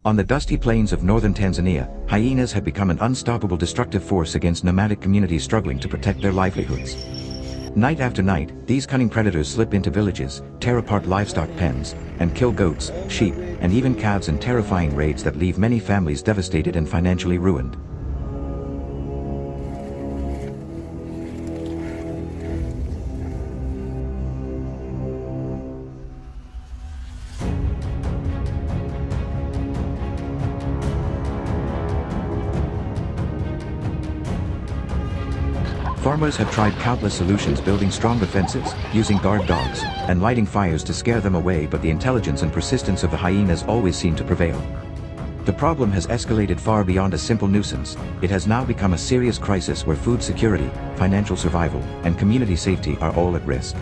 On the dusty plains of northern Tanzania, hyenas have become an unstoppable destructive force against nomadic communities struggling to protect their livelihoods. Night after night, these cunning predators slip into villages, tear apart livestock pens, and kill goats, sheep, and even calves in terrifying raids that leave many families devastated and financially ruined. Farmers have tried countless solutions, building strong defenses, using guard dogs, and lighting fires to scare them away, but the intelligence and persistence of the hyenas always seem to prevail. The problem has escalated far beyond a simple nuisance. It has now become a serious crisis where food security, financial survival, and community safety are all at risk.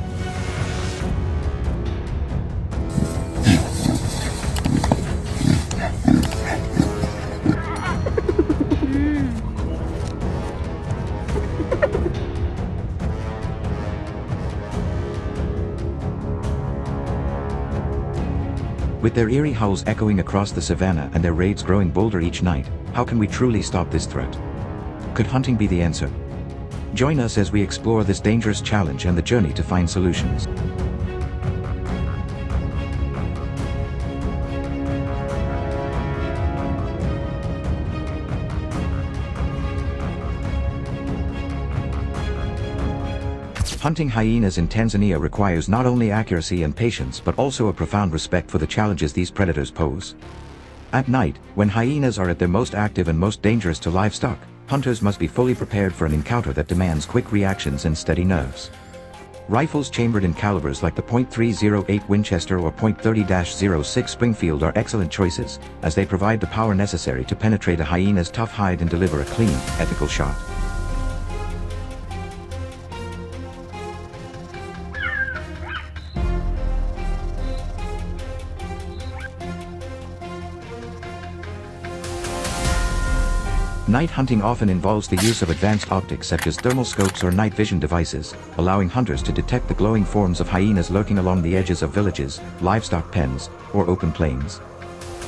With their eerie howls echoing across the savannah and their raids growing bolder each night, how can we truly stop this threat? Could hunting be the answer? Join us as we explore this dangerous challenge and the journey to find solutions. Hunting hyenas in Tanzania requires not only accuracy and patience but also a profound respect for the challenges these predators pose. At night, when hyenas are at their most active and most dangerous to livestock, hunters must be fully prepared for an encounter that demands quick reactions and steady nerves. Rifles chambered in calibers like the .308 Winchester or .30-06 Springfield are excellent choices, as they provide the power necessary to penetrate a hyena's tough hide and deliver a clean, ethical shot. Night hunting often involves the use of advanced optics such as thermal scopes or night vision devices, allowing hunters to detect the glowing forms of hyenas lurking along the edges of villages, livestock pens, or open plains.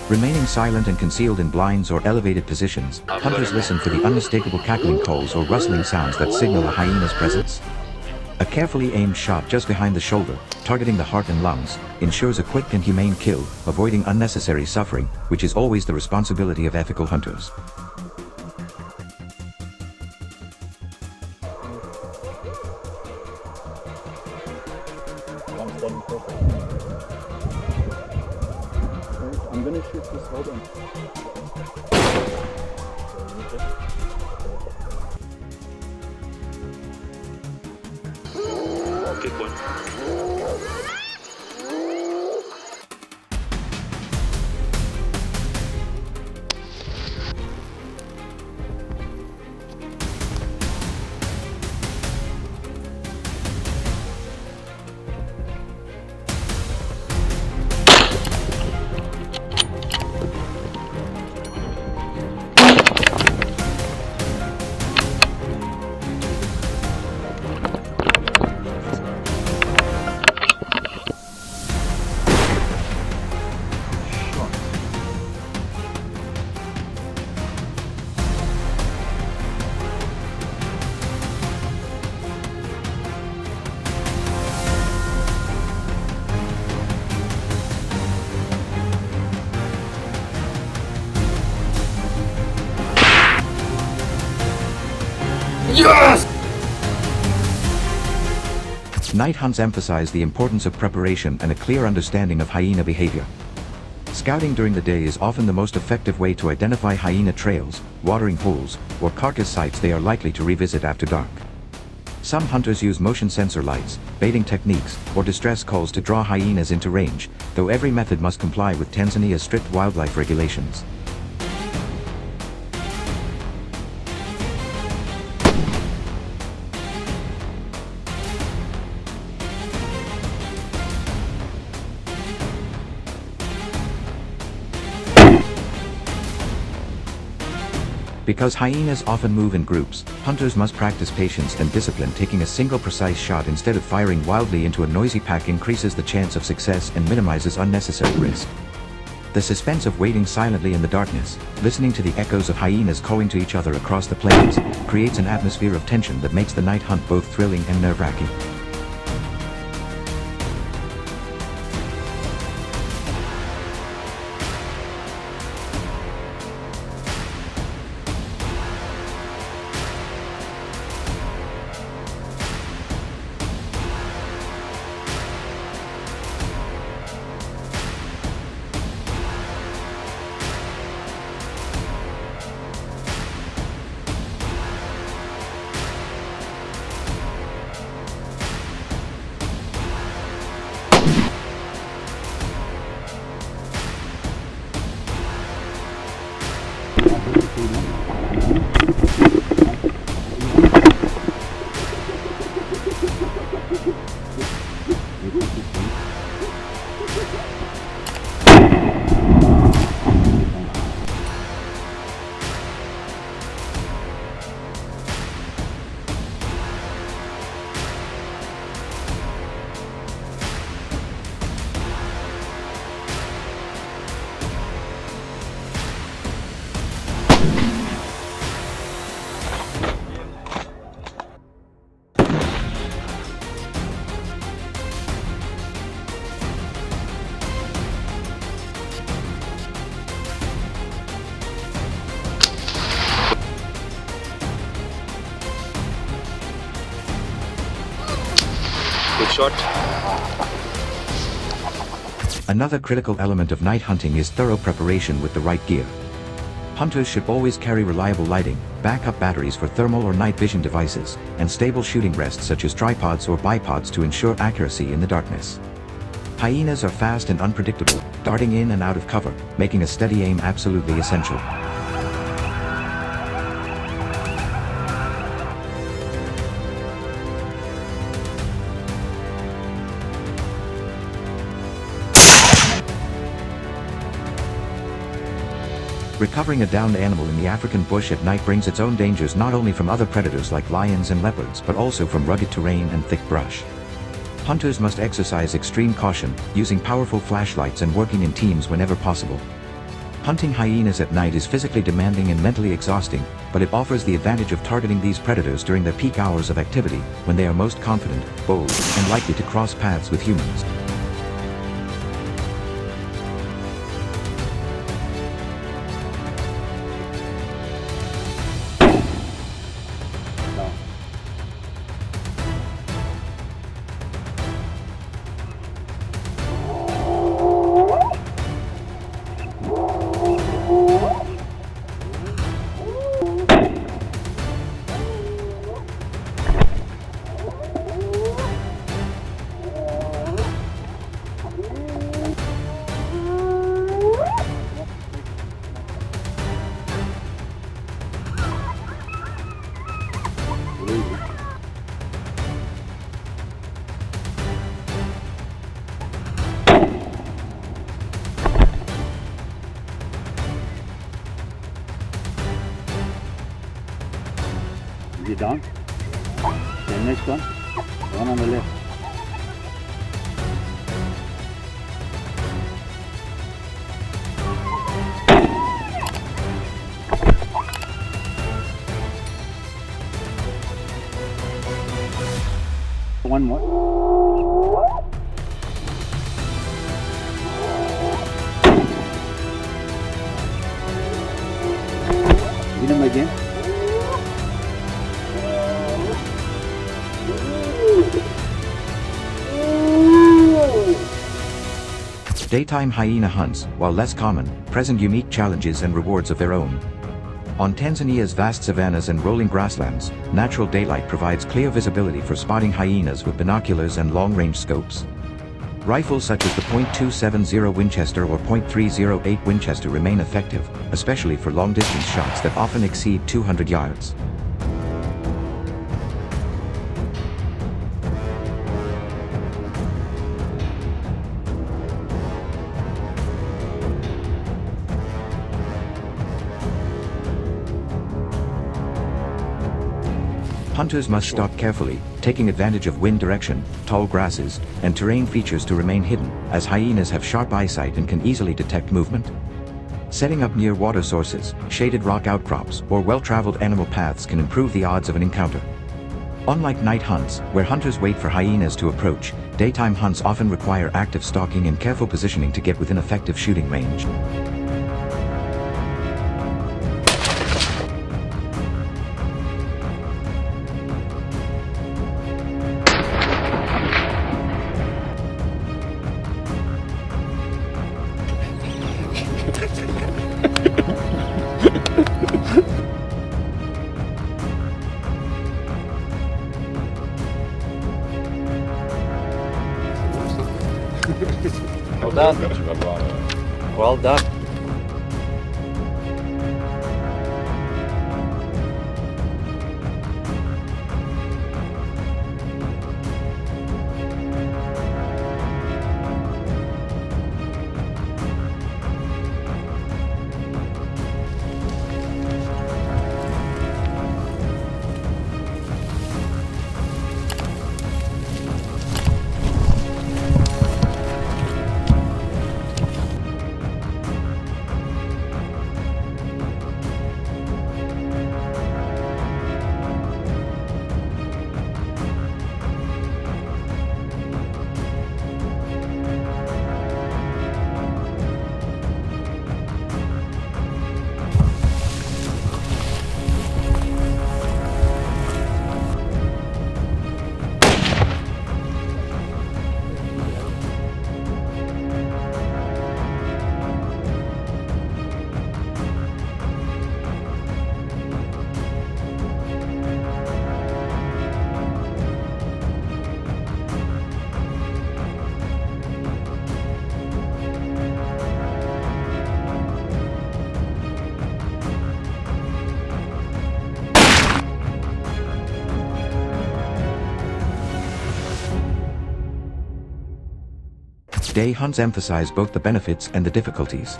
Remaining silent and concealed in blinds or elevated positions, hunters listen for the unmistakable cackling calls or rustling sounds that signal a hyena's presence. A carefully aimed shot just behind the shoulder, targeting the heart and lungs, ensures a quick and humane kill, avoiding unnecessary suffering, which is always the responsibility of ethical hunters. I'm gonna shoot this, hold on. I'll kick one. Yes! Night hunts emphasize the importance of preparation and a clear understanding of hyena behavior. Scouting during the day is often the most effective way to identify hyena trails, watering holes, or carcass sites they are likely to revisit after dark. Some hunters use motion sensor lights, baiting techniques, or distress calls to draw hyenas into range, though every method must comply with Tanzania's strict wildlife regulations. Because hyenas often move in groups, hunters must practice patience and discipline. Taking a single precise shot instead of firing wildly into a noisy pack increases the chance of success and minimizes unnecessary risk. The suspense of waiting silently in the darkness, listening to the echoes of hyenas calling to each other across the plains, creates an atmosphere of tension that makes the night hunt both thrilling and nerve-wracking. Good shot. Another critical element of night hunting is thorough preparation with the right gear. Hunters should always carry reliable lighting, backup batteries for thermal or night vision devices, and stable shooting rests such as tripods or bipods to ensure accuracy in the darkness. Hyenas are fast and unpredictable, darting in and out of cover, making a steady aim absolutely essential. Recovering a downed animal in the African bush at night brings its own dangers not only from other predators like lions and leopards but also from rugged terrain and thick brush. Hunters must exercise extreme caution, using powerful flashlights and working in teams whenever possible. Hunting hyenas at night is physically demanding and mentally exhausting, but it offers the advantage of targeting these predators during their peak hours of activity, when they are most confident, bold, and likely to cross paths with humans. Is it down? The next one on the left. One more. Hit him again. Daytime hyena hunts, while less common, present unique challenges and rewards of their own. On Tanzania's vast savannas and rolling grasslands, natural daylight provides clear visibility for spotting hyenas with binoculars and long-range scopes. Rifles such as the .270 Winchester or .308 Winchester remain effective, especially for long-distance shots that often exceed 200 yards. Hunters must stalk carefully, taking advantage of wind direction, tall grasses, and terrain features to remain hidden, as hyenas have sharp eyesight and can easily detect movement. Setting up near water sources, shaded rock outcrops, or well-traveled animal paths can improve the odds of an encounter. Unlike night hunts, where hunters wait for hyenas to approach, daytime hunts often require active stalking and careful positioning to get within effective shooting range. Well done. Well done. Day hunts emphasize both the benefits and the difficulties.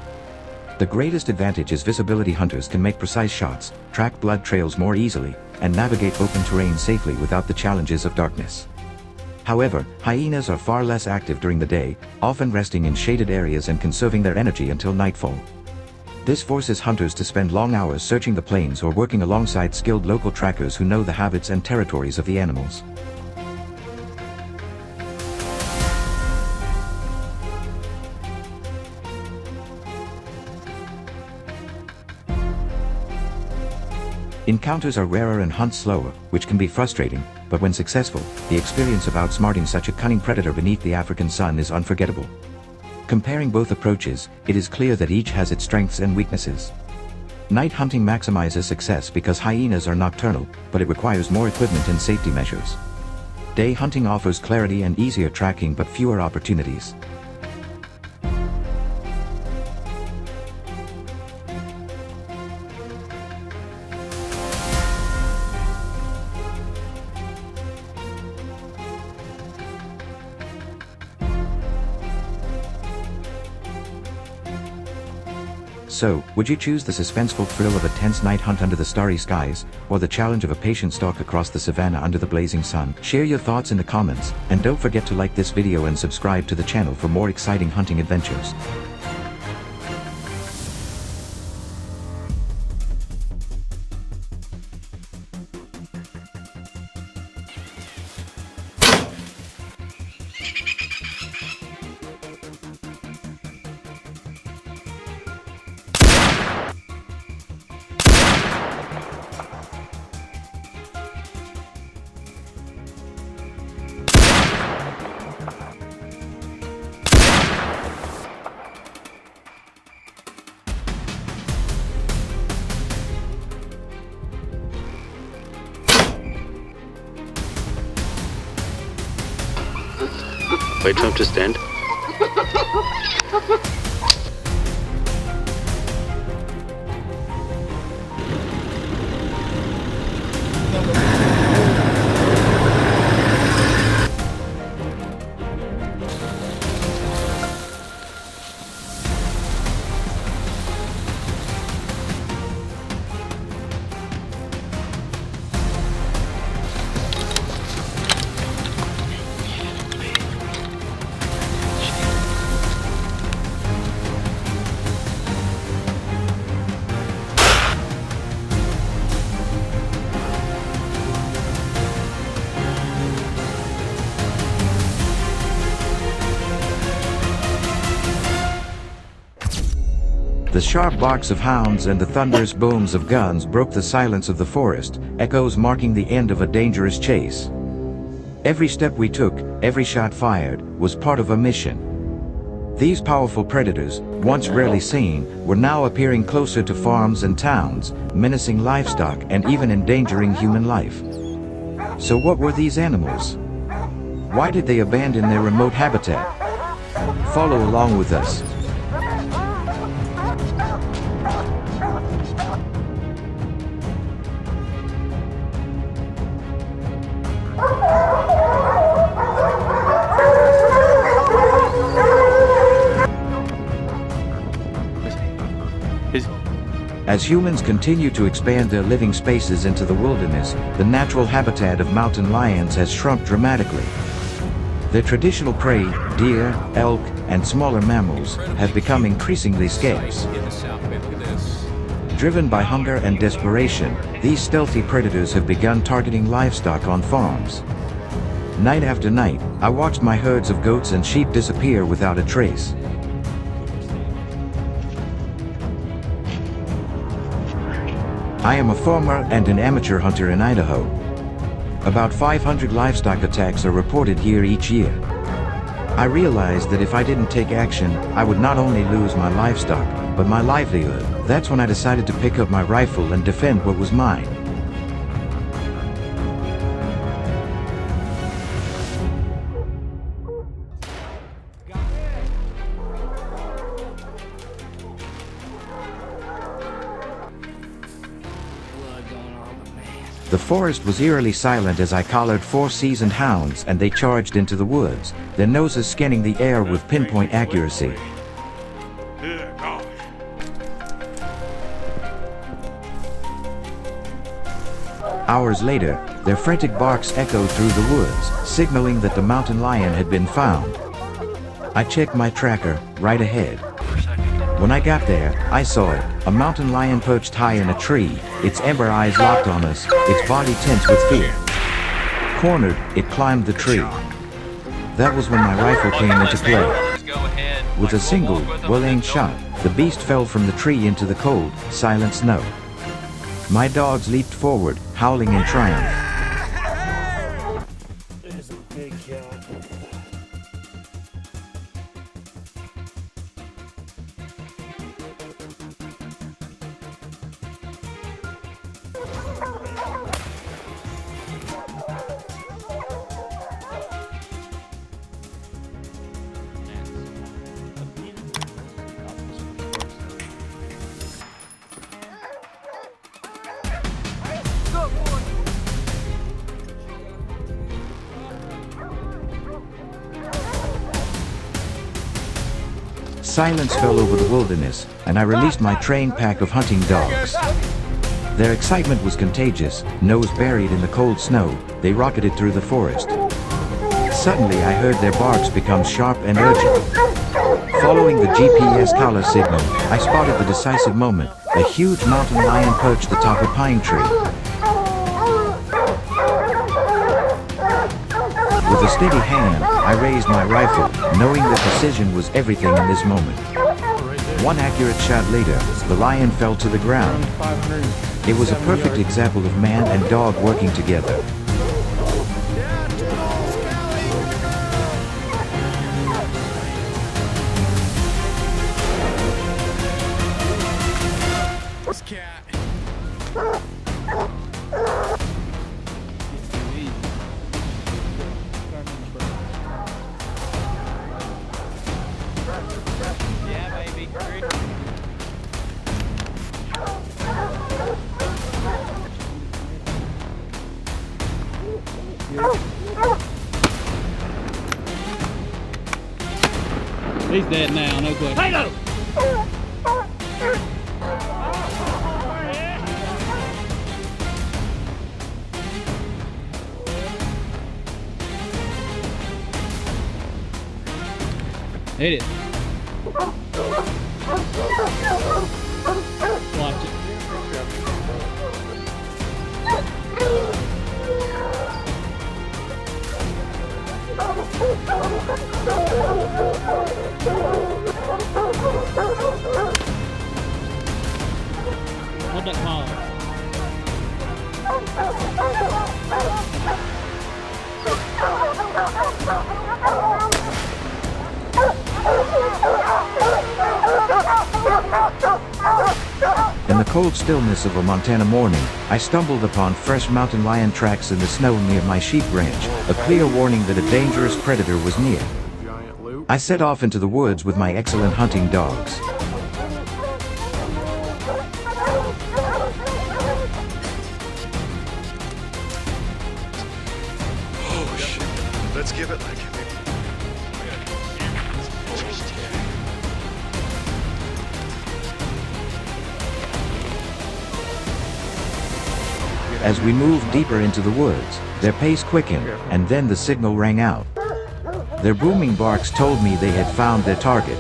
The greatest advantage is visibility. Hunters can make precise shots, track blood trails more easily, and navigate open terrain safely without the challenges of darkness. However, hyenas are far less active during the day, often resting in shaded areas and conserving their energy until nightfall. This forces hunters to spend long hours searching the plains or working alongside skilled local trackers who know the habits and territories of the animals. Encounters are rarer and hunts slower, which can be frustrating, but when successful, the experience of outsmarting such a cunning predator beneath the African sun is unforgettable. Comparing both approaches, it is clear that each has its strengths and weaknesses. Night hunting maximizes success because hyenas are nocturnal, but it requires more equipment and safety measures. Day hunting offers clarity and easier tracking but fewer opportunities. So, would you choose the suspenseful thrill of a tense night hunt under the starry skies, or the challenge of a patient stalk across the savannah under the blazing sun? Share your thoughts in the comments, and don't forget to like this video and subscribe to the channel for more exciting hunting adventures. Wait for him to stand. The sharp barks of hounds and the thunderous booms of guns broke the silence of the forest, echoes marking the end of a dangerous chase. Every step we took, every shot fired, was part of a mission. These powerful predators, once rarely seen, were now appearing closer to farms and towns, menacing livestock and even endangering human life. So what were these animals? Why did they abandon their remote habitat? Follow along with us. As humans continue to expand their living spaces into the wilderness, the natural habitat of mountain lions has shrunk dramatically. Their traditional prey, deer, elk, and smaller mammals, have become increasingly scarce. Driven by hunger and desperation, these stealthy predators have begun targeting livestock on farms. Night after night, I watched my herds of goats and sheep disappear without a trace. I am a farmer and an amateur hunter in Idaho. About 500 livestock attacks are reported here each year. I realized that if I didn't take action, I would not only lose my livestock, but my livelihood. That's when I decided to pick up my rifle and defend what was mine. The forest was eerily silent as I collared 4 seasoned hounds and they charged into the woods, their noses scanning the air with pinpoint accuracy. Hours later, their frantic barks echoed through the woods, signaling that the mountain lion had been found. I checked my tracker, right ahead. When I got there, I saw it, a mountain lion perched high in a tree, its amber eyes locked on us, its body tense with fear. Cornered, it climbed the tree. That was when my rifle came into play. With a single, well-aimed shot, the beast fell from the tree into the cold, silent snow. My dogs leaped forward, howling in triumph. There's a big cat. Silence fell over the wilderness, and I released my trained pack of hunting dogs. Their excitement was contagious. Nose buried in the cold snow, they rocketed through the forest. Suddenly I heard their barks become sharp and urgent. Following the GPS collar signal, I spotted the decisive moment. A huge mountain lion perched atop a pine tree. With a steady hand, I raised my rifle, knowing that precision was everything in this moment. One accurate shot later, the lion fell to the ground. It was a perfect example of man and dog working together. He's dead now, no question. Potato! Hit it. Watch it. Hold that collar. In the cold stillness of a Montana morning, I stumbled upon fresh mountain lion tracks in the snow near my sheep ranch, a clear warning that a dangerous predator was near. I set off into the woods with my excellent hunting dogs. Oh shit. Let's give it like it. As we moved deeper into the woods, their pace quickened, and then the signal rang out. Their booming barks told me they had found their target.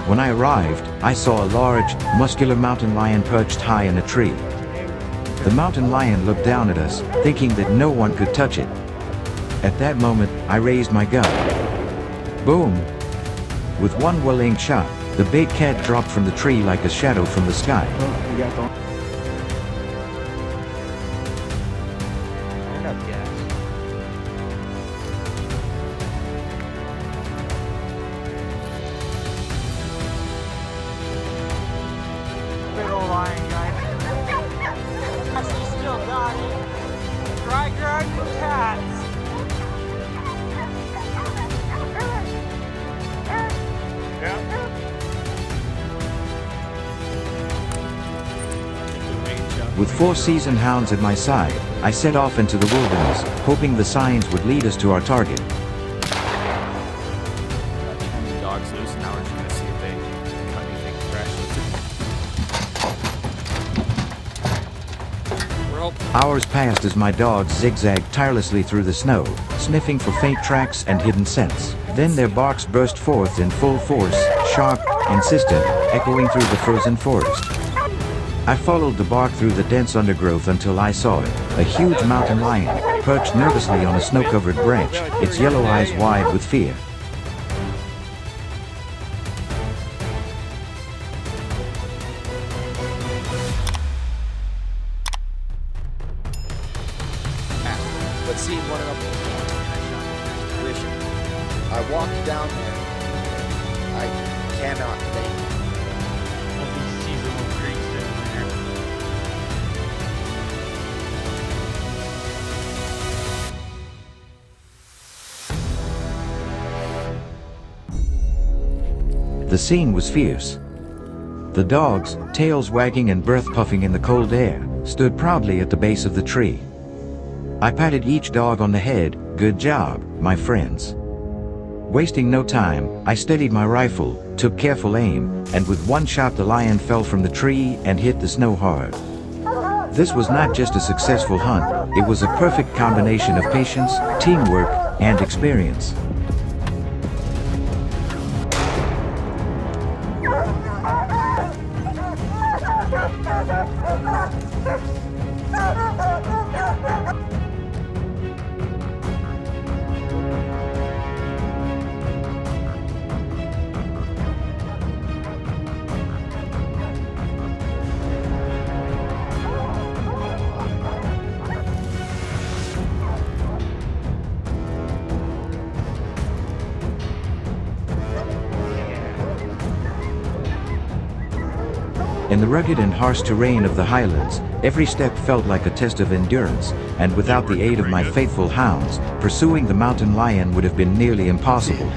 When I arrived, I saw a large, muscular mountain lion perched high in a tree. The mountain lion looked down at us, thinking that no one could touch it. At that moment, I raised my gun. Boom! With one well-aimed shot, the big cat dropped from the tree like a shadow from the sky. Big old lion, guys. He still got it. Try grabbing cats. With 4 seasoned hounds at my side, I set off into the wilderness, hoping the signs would lead us to our target. Dogs loose now, we're just gonna see if they cut anything fresh. We're open. Hours passed as my dogs zigzagged tirelessly through the snow, sniffing for faint tracks and hidden scents. Then their barks burst forth in full force, sharp, insistent, echoing through the frozen forest. I followed the bark through the dense undergrowth until I saw it, a huge mountain lion, perched nervously on a snow-covered branch, its yellow eyes wide with fear. But seeing one of them, wishing. I walked down there. I cannot think. The scene was fierce. The dogs, tails wagging and breath puffing in the cold air, stood proudly at the base of the tree. I patted each dog on the head. "Good job, my friends." Wasting no time, I steadied my rifle, took careful aim, and with one shot the lion fell from the tree and hit the snow hard. This was not just a successful hunt, it was a perfect combination of patience, teamwork, and experience. In the rugged and harsh terrain of the highlands, every step felt like a test of endurance, and without the aid of my faithful hounds, pursuing the mountain lion would have been nearly impossible.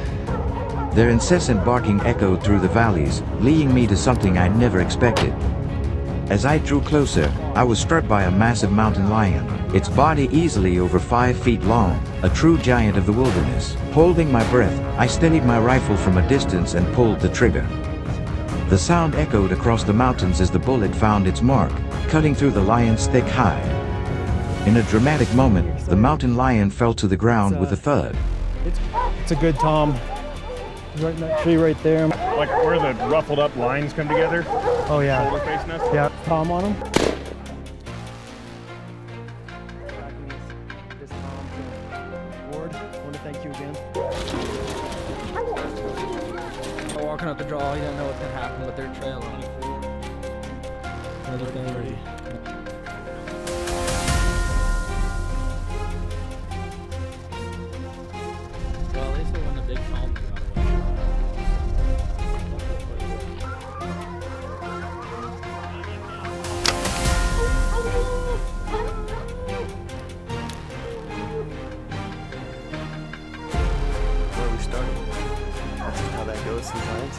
Their incessant barking echoed through the valleys, leading me to something I never expected. As I drew closer, I was struck by a massive mountain lion, its body easily over 5 feet long, a true giant of the wilderness. Holding my breath, I steadied my rifle from a distance and pulled the trigger. The sound echoed across the mountains as the bullet found its mark, cutting through the lion's thick hide. In a dramatic moment, the mountain lion fell to the ground with a thud. It's a good tom. He's right in that tree right there. Like where the ruffled up lines come together? Oh yeah. Shoulder face nest? Yeah, tom on him. This tom Ward, I want to thank you again. Walking up the draw, you don't know what's gonna happen, but they're trailing. Another battery. Well, at least it wasn't a big palm that got away. Where we started. That's just how that goes sometimes.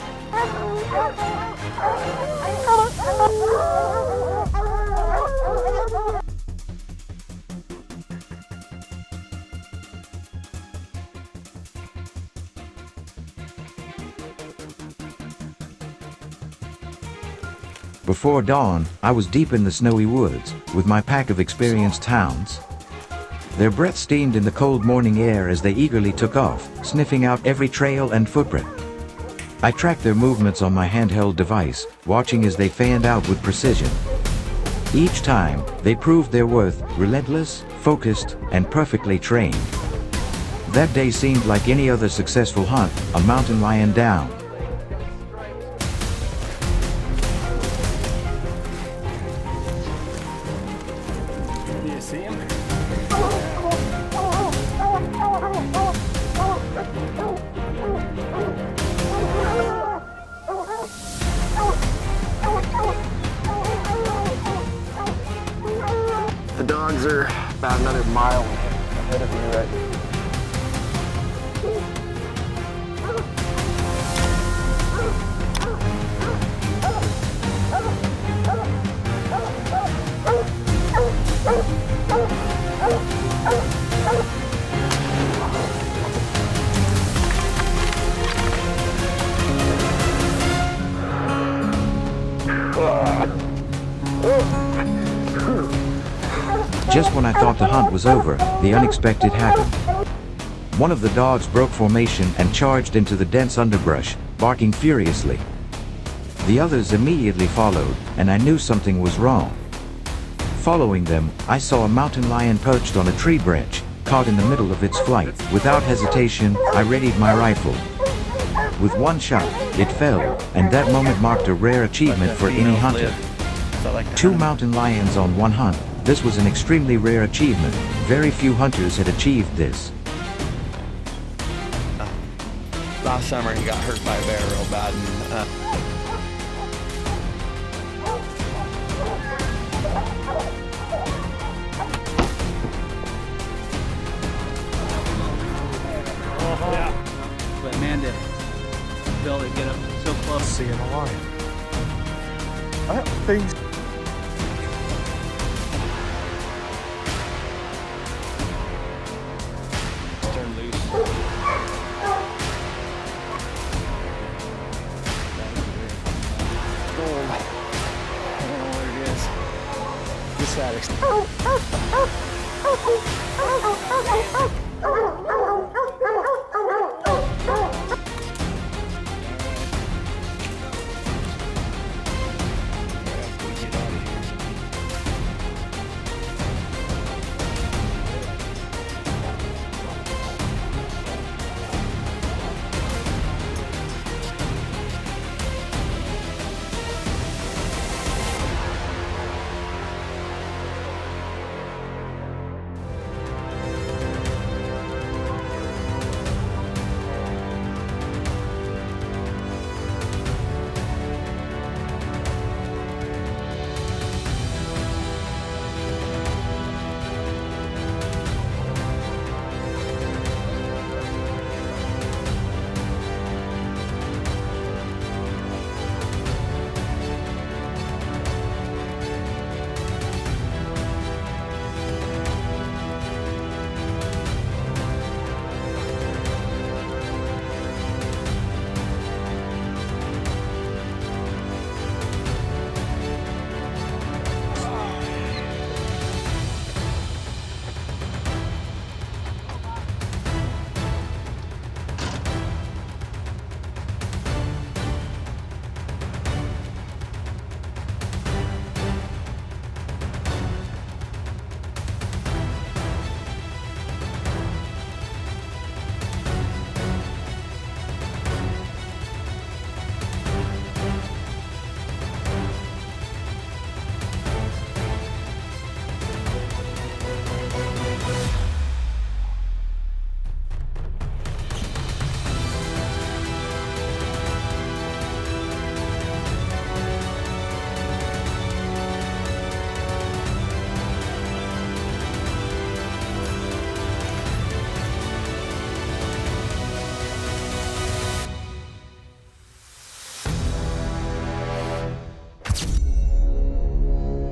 Before dawn, I was deep in the snowy woods, with my pack of experienced hounds. Their breath steamed in the cold morning air as they eagerly took off, sniffing out every trail and footprint. I tracked their movements on my handheld device, watching as they fanned out with precision. Each time, they proved their worth, relentless, focused, and perfectly trained. That day seemed like any other successful hunt, a mountain lion down. Do you see him? The dogs are about another mile ahead of me right now. Just when I thought the hunt was over, the unexpected happened. One of the dogs broke formation and charged into the dense underbrush, barking furiously. The others immediately followed, and I knew something was wrong. Following them, I saw a mountain lion perched on a tree branch, caught in the middle of its flight. Without hesitation, I readied my rifle. With one shot, it fell, and that moment marked a rare achievement for any hunter. 2 mountain lions on one hunt. This was an extremely rare achievement. Very few hunters had achieved this. Last summer he got hurt by a bear real bad, and But man, to be able to get up so close. seeing a lion. I don't think. Turn loose. Gold. I don't know what it is. This addict.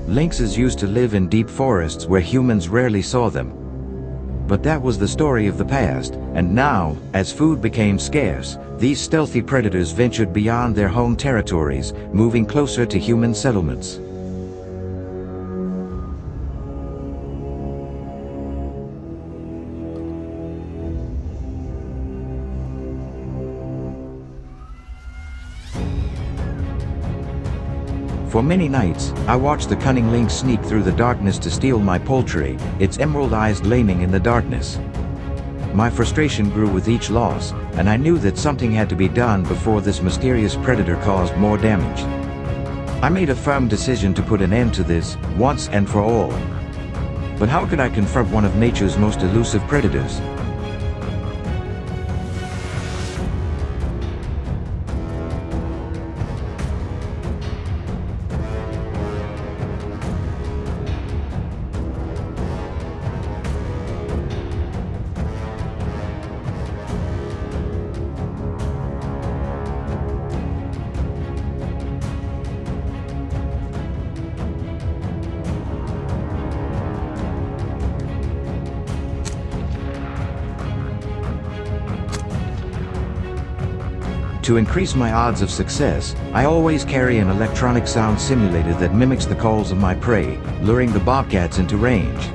Lynxes used to live in deep forests where humans rarely saw them. But that was the story of the past, and now, as food became scarce, these stealthy predators ventured beyond their home territories, moving closer to human settlements. For many nights, I watched the cunning lynx sneak through the darkness to steal my poultry, its emerald eyes gleaming in the darkness. My frustration grew with each loss, and I knew that something had to be done before this mysterious predator caused more damage. I made a firm decision to put an end to this, once and for all. But how could I confront one of nature's most elusive predators? To increase my odds of success, I always carry an electronic sound simulator that mimics the calls of my prey, luring the bobcats into range.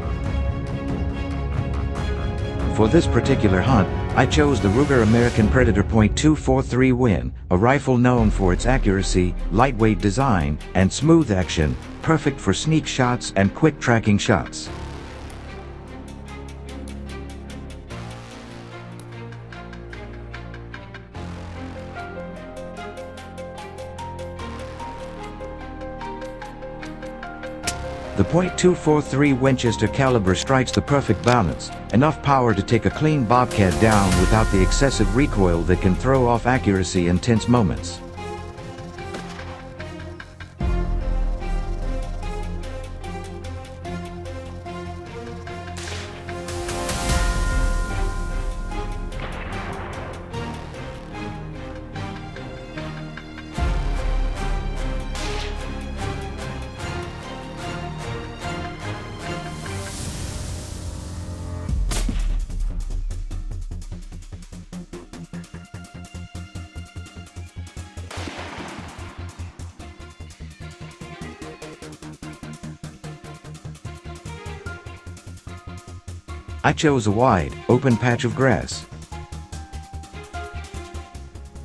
For this particular hunt, I chose the Ruger American Predator .243 Win, a rifle known for its accuracy, lightweight design, and smooth action, perfect for sneak shots and quick tracking shots. The .243 Winchester caliber strikes the perfect balance, enough power to take a clean bobcat down without the excessive recoil that can throw off accuracy in tense moments. I chose a wide, open patch of grass.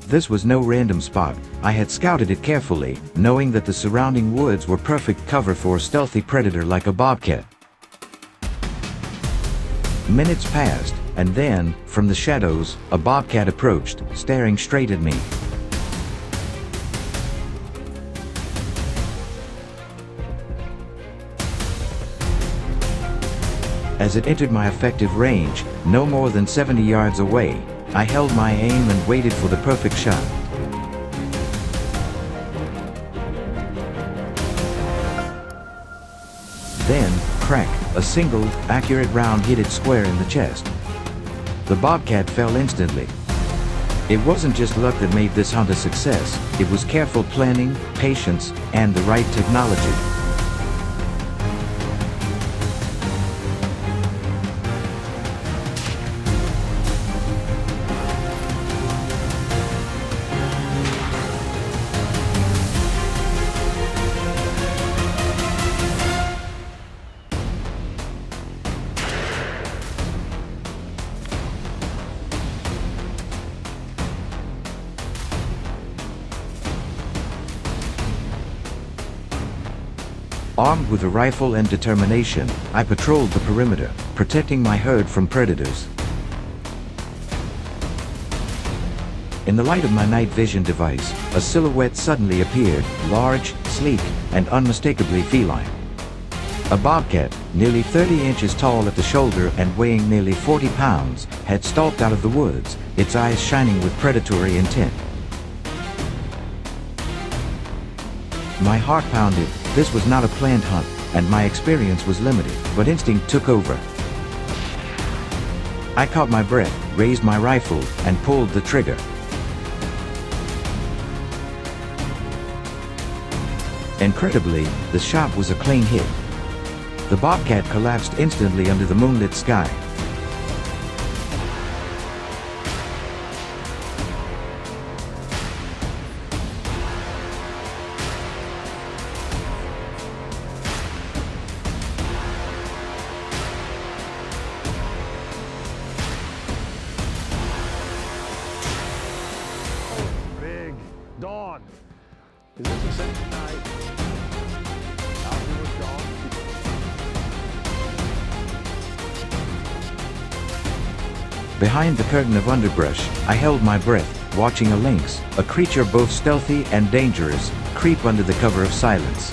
This was no random spot. I had scouted it carefully, knowing that the surrounding woods were perfect cover for a stealthy predator like a bobcat. Minutes passed, and then, from the shadows, a bobcat approached, staring straight at me. As it entered my effective range, no more than 70 yards away, I held my aim and waited for the perfect shot. Then, crack, a single, accurate round hit it square in the chest. The bobcat fell instantly. It wasn't just luck that made this hunt a success, it was careful planning, patience, and the right technology. Armed with a rifle and determination, I patrolled the perimeter, protecting my herd from predators. In the light of my night vision device, a silhouette suddenly appeared, large, sleek, and unmistakably feline. A bobcat, nearly 30 inches tall at the shoulder and weighing nearly 40 pounds, had stalked out of the woods, its eyes shining with predatory intent. My heart pounded. This was not a planned hunt, and my experience was limited, but instinct took over. I caught my breath, raised my rifle, and pulled the trigger. Incredibly, the shot was a clean hit. The bobcat collapsed instantly under the moonlit sky. Big dog. Is this the second night? Outdoor dog. Behind the curtain of underbrush, I held my breath, watching a lynx, a creature both stealthy and dangerous, creep under the cover of silence.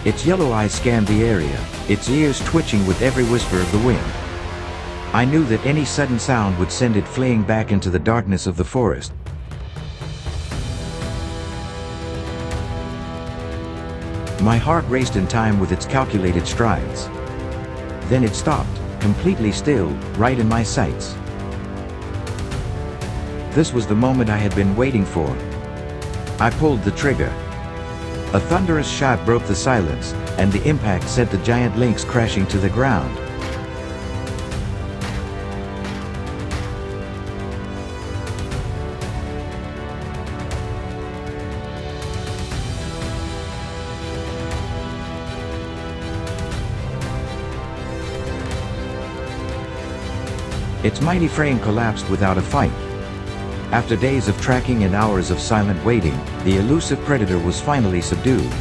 Its yellow eyes scanned the area, its ears twitching with every whisper of the wind. I knew that any sudden sound would send it fleeing back into the darkness of the forest. My heart raced in time with its calculated strides. Then it stopped, completely still, right in my sights. This was the moment I had been waiting for. I pulled the trigger. A thunderous shot broke the silence, and the impact sent the giant lynx crashing to the ground. Its mighty frame collapsed without a fight. After days of tracking and hours of silent waiting, the elusive predator was finally subdued.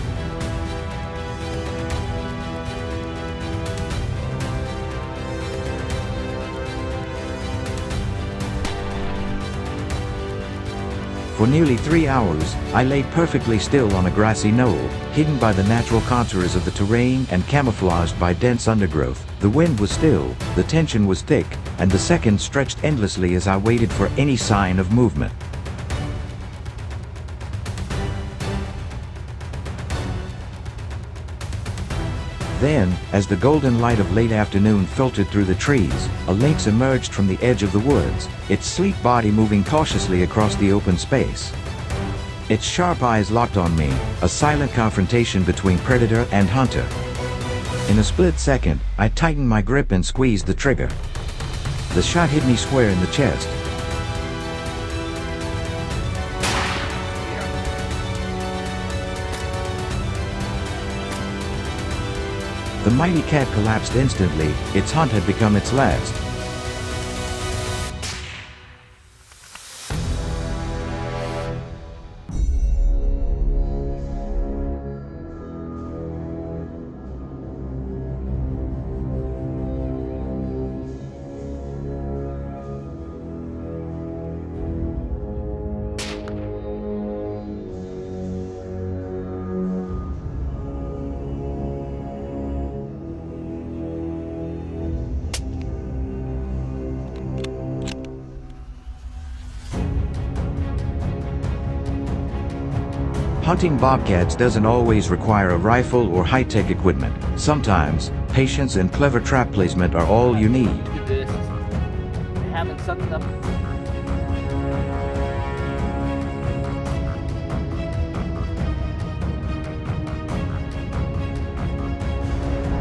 For nearly 3 hours, I lay perfectly still on a grassy knoll, hidden by the natural contours of the terrain and camouflaged by dense undergrowth. The wind was still, the tension was thick, and the seconds stretched endlessly as I waited for any sign of movement. Then, as the golden light of late afternoon filtered through the trees, a lynx emerged from the edge of the woods, its sleek body moving cautiously across the open space. Its sharp eyes locked on me, a silent confrontation between predator and hunter. In a split second, I tightened my grip and squeezed the trigger. The shot hit me square in the chest. The mighty cat collapsed instantly, its hunt had become its last. Hunting bobcats doesn't always require a rifle or high-tech equipment. Sometimes, patience and clever trap placement are all you need. Do this. I haven't sucked up.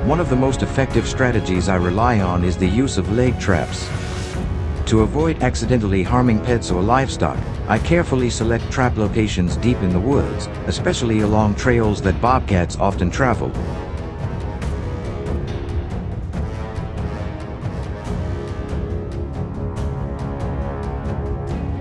One of the most effective strategies I rely on is the use of leg traps. To avoid accidentally harming pets or livestock, I carefully select trap locations deep in the woods, especially along trails that bobcats often travel.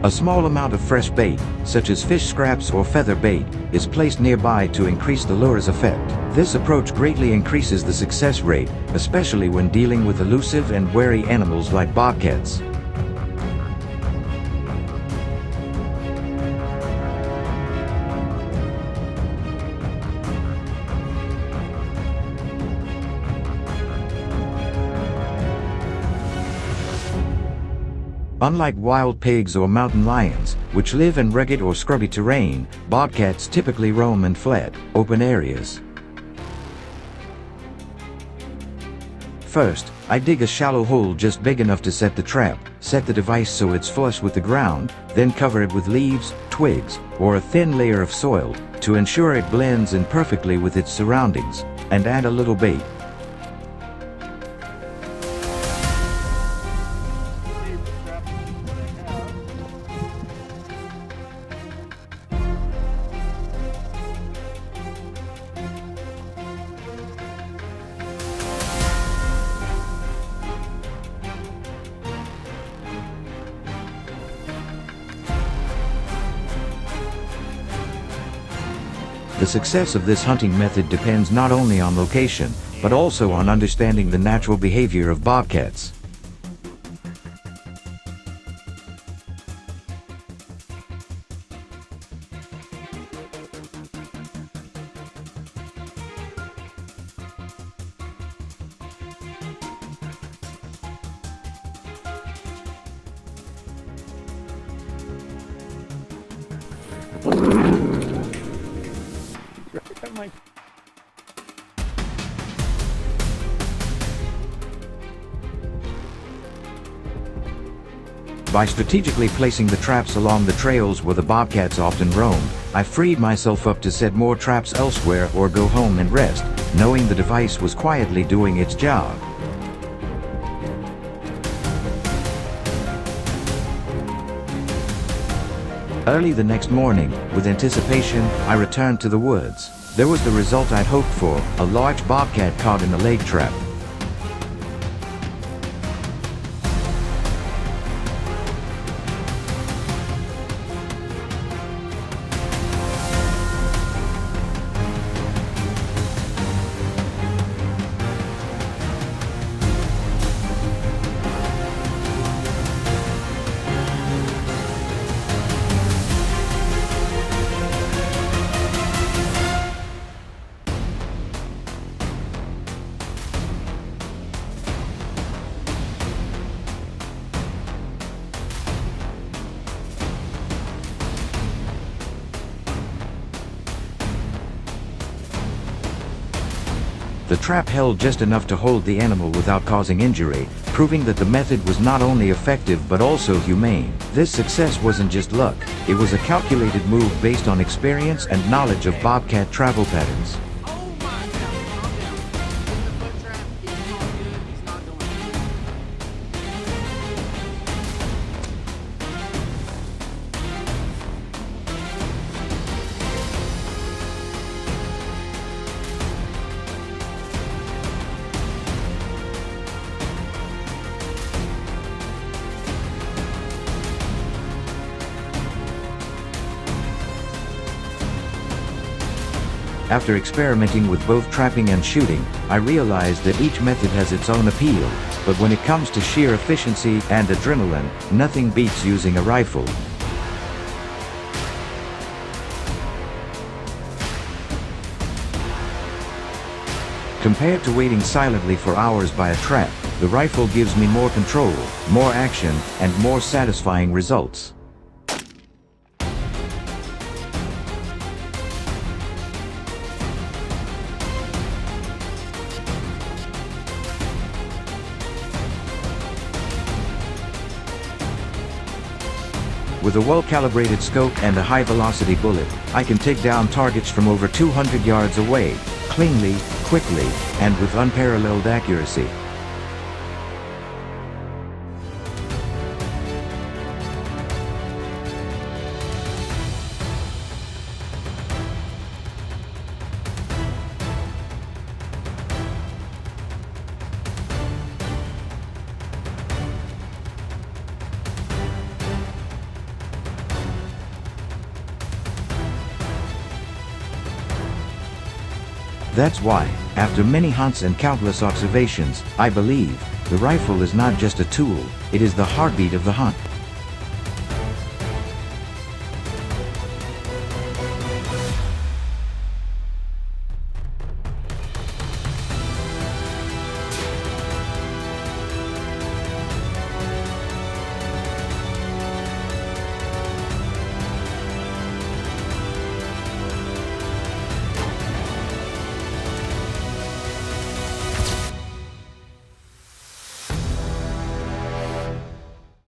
A small amount of fresh bait, such as fish scraps or feather bait, is placed nearby to increase the lure's effect. This approach greatly increases the success rate, especially when dealing with elusive and wary animals like bobcats. Unlike wild pigs or mountain lions, which live in rugged or scrubby terrain, bobcats typically roam in flat, open areas. First, I dig a shallow hole just big enough to set the trap, set the device so it's flush with the ground, then cover it with leaves, twigs, or a thin layer of soil, to ensure it blends in perfectly with its surroundings, and add a little bait. The success of this hunting method depends not only on location, but also on understanding the natural behavior of bobcats. By strategically placing the traps along the trails where the bobcats often roam, I freed myself up to set more traps elsewhere or go home and rest, knowing the device was quietly doing its job. Early the next morning, with anticipation, I returned to the woods. There was the result I'd hoped for, a large bobcat caught in a leg trap. The trap held just enough to hold the animal without causing injury, proving that the method was not only effective but also humane. This success wasn't just luck, it was a calculated move based on experience and knowledge of bobcat travel patterns. After experimenting with both trapping and shooting, I realized that each method has its own appeal, but when it comes to sheer efficiency and adrenaline, nothing beats using a rifle. Compared to waiting silently for hours by a trap, the rifle gives me more control, more action, and more satisfying results. With a well-calibrated scope and a high-velocity bullet, I can take down targets from over 200 yards away, cleanly, quickly, and with unparalleled accuracy. That's why, after many hunts and countless observations, I believe the rifle is not just a tool, it is the heartbeat of the hunt.